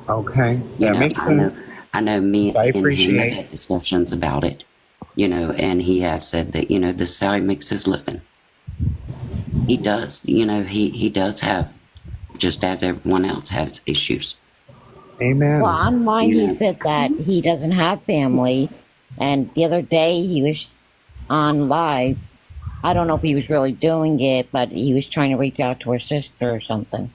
Okay, You that know, makes sense. I know me I and him have appreciate. had discussions about it, you know, and he has said that, you know, this is how he makes his living. He does, you know, he does have, just as everyone else has issues, Well, Amen. online you he know. said that he doesn't have family, and the other day he was on live. I don't know if he was really doing it, but he was trying to reach out to her sister or something.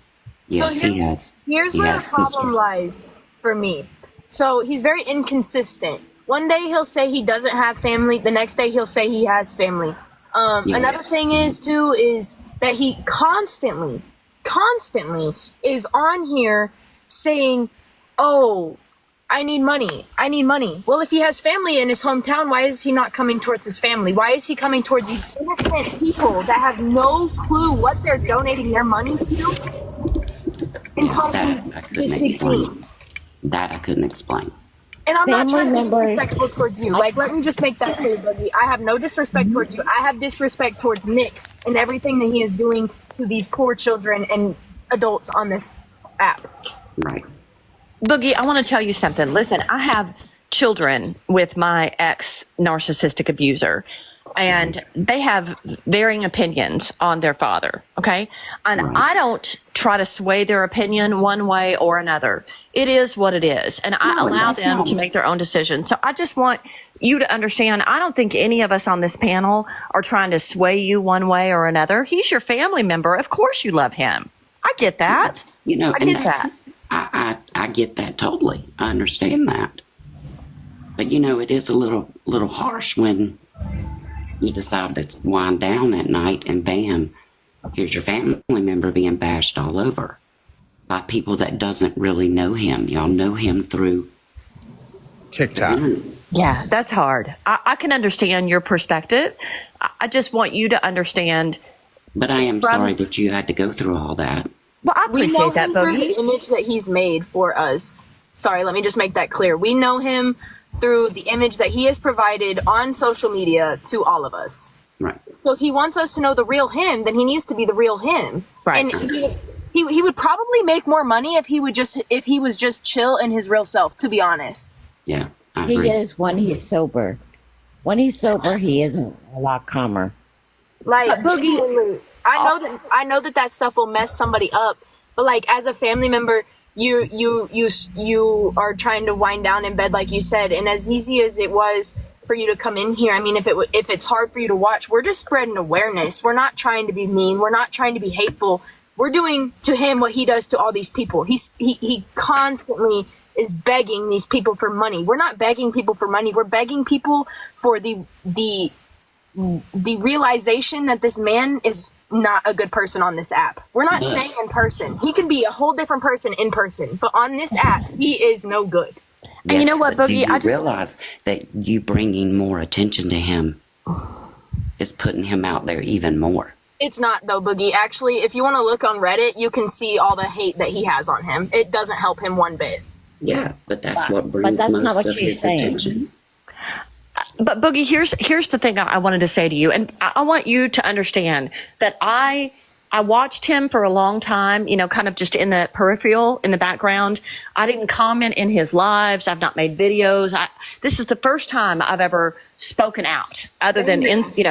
So Yes, he has. here's He where the has problem sisters. lies for me. So he's very inconsistent. One day he'll say he doesn't have family. The next day he'll say he has family. Yeah. Another thing is too is that he constantly is on here saying, "Oh, I need money. I need money." Well, if he has family in his hometown, why is he not coming towards his family? Why is he coming towards these innocent people that have no clue what they're donating their money to and Yeah, causing that I couldn't this big explain. scene? That I couldn't explain. And I'm not Family trying to be members, disrespectful towards you. I, Like, let me just make that clear, Boogie. I have no disrespect towards you. I have disrespect towards Nick and everything that he is doing to these poor children and adults on this app. Right. Boogie, I want to tell you something. Listen, I have children with my ex narcissistic abuser, and they have varying opinions on their father. Okay. And Right. I don't try to sway their opinion one way or another. It is what it is. And I No, and allow that's them to normal. make their own decisions. So I just want you to understand, I don't think any of us on this panel are trying to sway you one way or another. He's your family member. Of course you love him. I get that. You know, I and get that's, that. I get that totally. I understand that. But you know, it is a little harsh when you decide to wind down at night and bam, here's your family member being bashed all over by people that doesn't really know him. Y'all know him through the TikTok. internet. Yeah, that's hard. I can understand your perspective. I just want you to understand. But I am From- sorry that you had to go through all that. Well, I We know appreciate that, him through Boogie. the image that he's made for us. Sorry, let me just make that clear. We know him through the image that he has provided on social media to all of us. Right. So if he wants us to know the real him, then he needs to be the real him. Right. And he would probably make more money if he was just chill in his real self, to be honest. Yeah, I he agree. is when he's sober. When he's sober, he isn't a lot calmer. Like, But Boogie- genuinely, I know that stuff will mess somebody up, but like as a family member, you are trying to wind down in bed, like you said, and as easy as it was for you to come in here, I mean, if it's hard for you to watch, we're just spreading awareness. We're not trying to be mean. We're not trying to be hateful. We're doing to him what he does to all these people. He constantly is begging these people for money. We're not begging people for money. We're begging people for the realization that this man is not a good person on this app. We're not saying in person. He can be a whole different person in person, but on this app, he is no good. And you know what, but do Boogie? you I just- realize that you bringing more attention to him is putting him out there even more? It's not though, Boogie. Actually, if you want to look on Reddit, you can see all the hate that he has on him. It doesn't help him one bit. Yeah, but that's what brings that's not most what of she's his saying. attention. But Boogie, here's the thing I wanted to say to you, and I want you to understand that I watched him for a long time, you know, kind of just in the peripheral, in the background. I didn't comment in his lives. I've not made videos. This is the first time I've ever spoken out, other than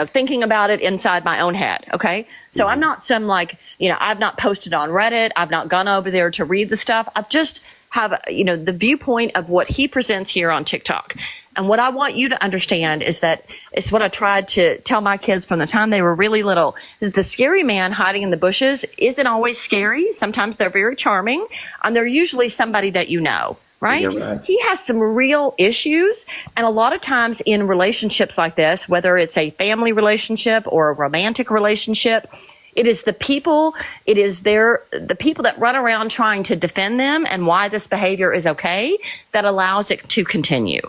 thinking about it inside my own head. Okay, so I'm not some I've not posted on Reddit. I've not gone over there to read the stuff. I've just have the viewpoint of what he presents here on TikTok. And what I want you to understand is that it's what I tried to tell my kids from the time they were really little, is the scary man hiding in the bushes isn't always scary. Sometimes they're very charming, and they're usually somebody that you know, right? You're right. He has some real issues. And a lot of times in relationships like this, whether it's a family relationship or a romantic relationship, it is the people that run around trying to defend them and why this behavior is okay that allows it to continue.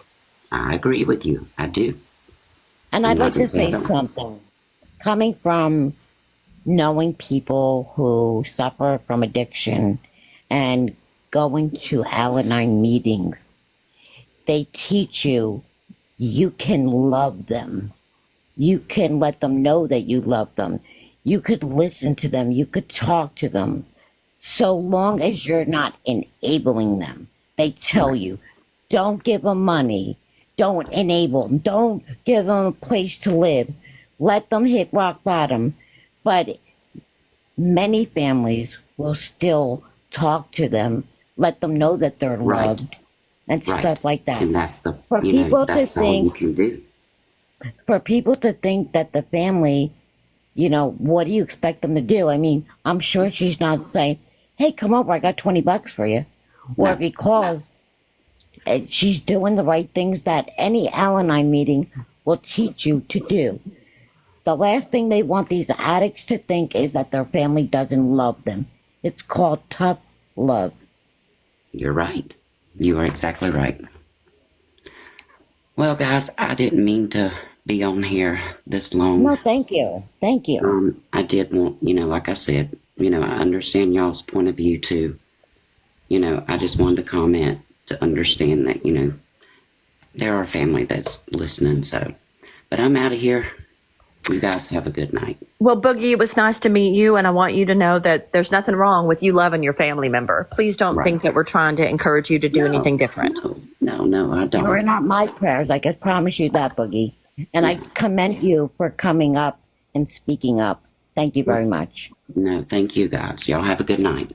I agree with you. I do. And I'd like to Not say at all. something. Coming from knowing people who suffer from addiction and going to Al-Anon meetings, they teach you can love them. You can let them know that you love them. You could listen to them. You could talk to them. So long as you're not enabling them. They tell you, don't give them money. Don't enable them. Don't give them a place to live. Let them hit rock bottom. But many families will still talk to them, let them know that they're Right. loved, and Right. stuff like that. And that's the, For you know, people to that's all you think, can do. for people to think that the family, what do you expect them to do? I mean, I'm sure she's not saying, "Hey, come over, I got $20 for you," or No. because she's doing the right things that any Al-Anon meeting will teach you to do. The last thing they want these addicts to think is that their family doesn't love them. It's called tough love. You're right. You are exactly right. Well, guys, I didn't mean to be on here this long. No, thank you. Thank you. I did want, like I said, I understand y'all's point of view too. I just wanted to comment to understand that, there are family that's listening. So, but I'm out of here. You guys have a good night. Well, Boogie, it was nice to meet you, and I want you to know that there's nothing wrong with you loving your family member. Please don't Right. think that we're trying to encourage you to do No, anything different. No, I don't. You're not my prayers. I can promise you that, Boogie. And I commend you for coming up and speaking up. Thank you very much. No, thank you guys. Y'all have a good night.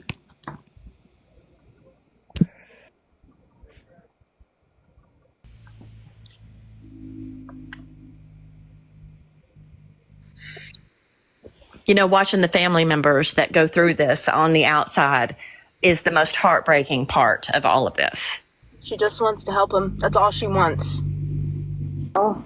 Watching the family members that go through this on the outside is the most heartbreaking part of all of this. She just wants to help him. That's all she wants. Oh,